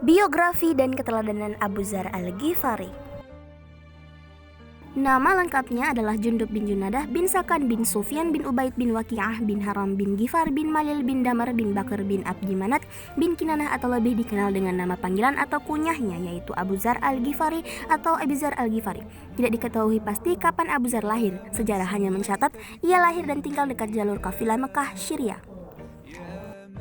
Biografi dan keteladanan Abu Dzar Al-Ghifari. Nama lengkapnya adalah Jundub bin Junadah bin Sakan bin Sufyan bin Ubaid bin Waqi'ah bin Haram bin Ghifar bin Malil bin Damar bin Bakr bin Abdi Manat bin Kinanah, atau lebih dikenal dengan nama panggilan atau kunyahnya yaitu Abu Dzar Al-Ghifari atau Abi Dzar Al-Ghifari. Tidak diketahui pasti kapan Abu Dzar lahir. Sejarah hanya mencatat ia lahir dan tinggal dekat jalur kafilah Mekah Syria.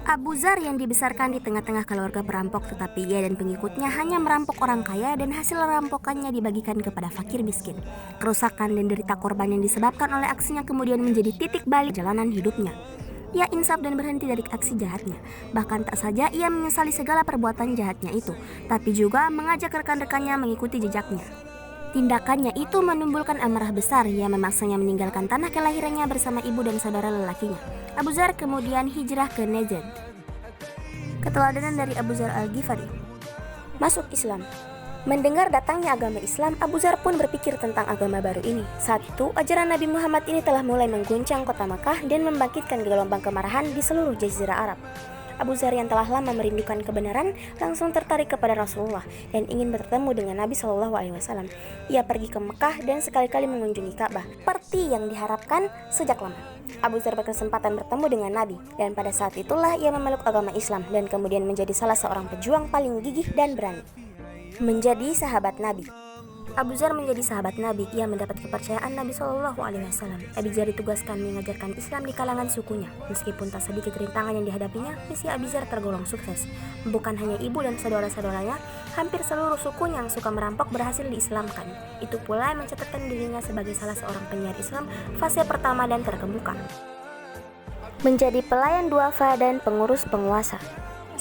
Abu Dzar yang dibesarkan di tengah-tengah keluarga perampok, tetapi ia dan pengikutnya hanya merampok orang kaya dan hasil rampokannya dibagikan kepada fakir miskin. Kerusakan dan derita korban yang disebabkan oleh aksinya kemudian menjadi titik balik jalanan hidupnya. Ia insaf dan berhenti dari aksi jahatnya. Bahkan tak saja ia menyesali segala perbuatan jahatnya itu, tapi juga mengajak rekan-rekannya mengikuti jejaknya. Tindakannya itu menimbulkan amarah besar. Ia memaksanya meninggalkan tanah kelahirannya bersama ibu dan saudara lelakinya. Abu Dzar kemudian hijrah ke Najd. Keteladanan dari Abu Dzar Al-Ghifari. Masuk Islam. Mendengar datangnya agama Islam, Abu Dzar pun berpikir tentang agama baru ini. Saat itu, ajaran Nabi Muhammad ini telah mulai mengguncang kota Makkah dan membangkitkan gelombang kemarahan di seluruh jazirah Arab. Abu Dzar yang telah lama merindukan kebenaran langsung tertarik kepada Rasulullah dan ingin bertemu dengan Nabi Shallallahu Alaihi Wasallam. Ia pergi ke Mekah dan sekali-kali mengunjungi Ka'bah, seperti yang diharapkan sejak lama. Abu Dzar berkesempatan bertemu dengan Nabi, dan pada saat itulah ia memeluk agama Islam dan kemudian menjadi salah seorang pejuang paling gigih dan berani. Menjadi sahabat Nabi. Abu Dzar menjadi sahabat Nabi. Ia mendapat kepercayaan Nabi Shallallahu Alaihi Wasallam. Abu Dzar ditugaskan mengajarkan Islam di kalangan sukunya. Meskipun tak sedikit rintangan yang dihadapinya, misi Abu Dzar tergolong sukses. Bukan hanya ibu dan saudara-saudaranya, hampir seluruh sukunya yang suka merampok berhasil diislamkan. Itu pula yang mencatatkan dirinya sebagai salah seorang penyiar Islam fase pertama dan terkemuka. Menjadi pelayan duafa dan pengurus penguasa.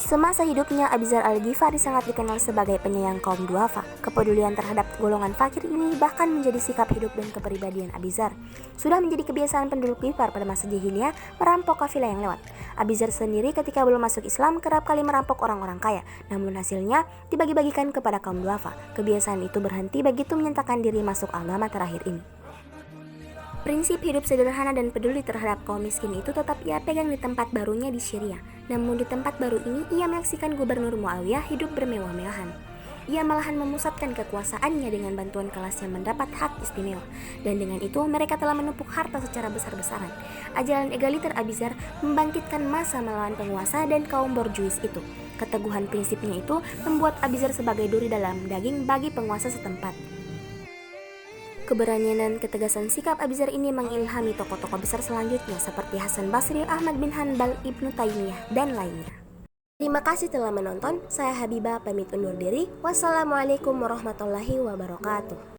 Semasa hidupnya, Abu Dzar Al-Ghifari sangat dikenal sebagai penyayang kaum duafa. Kepedulian terhadap golongan fakir ini bahkan menjadi sikap hidup dan kepribadian Abu Dzar. Sudah menjadi kebiasaan penduduk Ghifar pada masa jahiliyah merampok kafilah yang lewat. Abu Dzar sendiri ketika belum masuk Islam kerap kali merampok orang-orang kaya, namun hasilnya dibagi-bagikan kepada kaum duafa. Kebiasaan itu berhenti begitu menyatakan diri masuk agama terakhir ini. Prinsip hidup sederhana dan peduli terhadap kaum miskin itu tetap ia pegang di tempat barunya di Syria. Namun di tempat baru ini ia menyaksikan Gubernur Muawiyah hidup bermewah-mewahan. Ia malahan memusatkan kekuasaannya dengan bantuan kelas yang mendapat hak istimewa. Dan dengan itu mereka telah menumpuk harta secara besar-besaran. Ajaran egaliter Abu Dzar membangkitkan massa melawan penguasa dan kaum borjuis itu. Keteguhan prinsipnya itu membuat Abu Dzar sebagai duri dalam daging bagi penguasa setempat. Keberanian dan ketegasan sikap Abu Dzar ini mengilhami tokoh-tokoh besar selanjutnya seperti Hasan Basri, Ahmad bin Hanbal, Ibnu Taimiyah, dan lainnya. Terima kasih telah menonton. Saya Habibah pamit undur diri. Wassalamualaikum warahmatullahi wabarakatuh.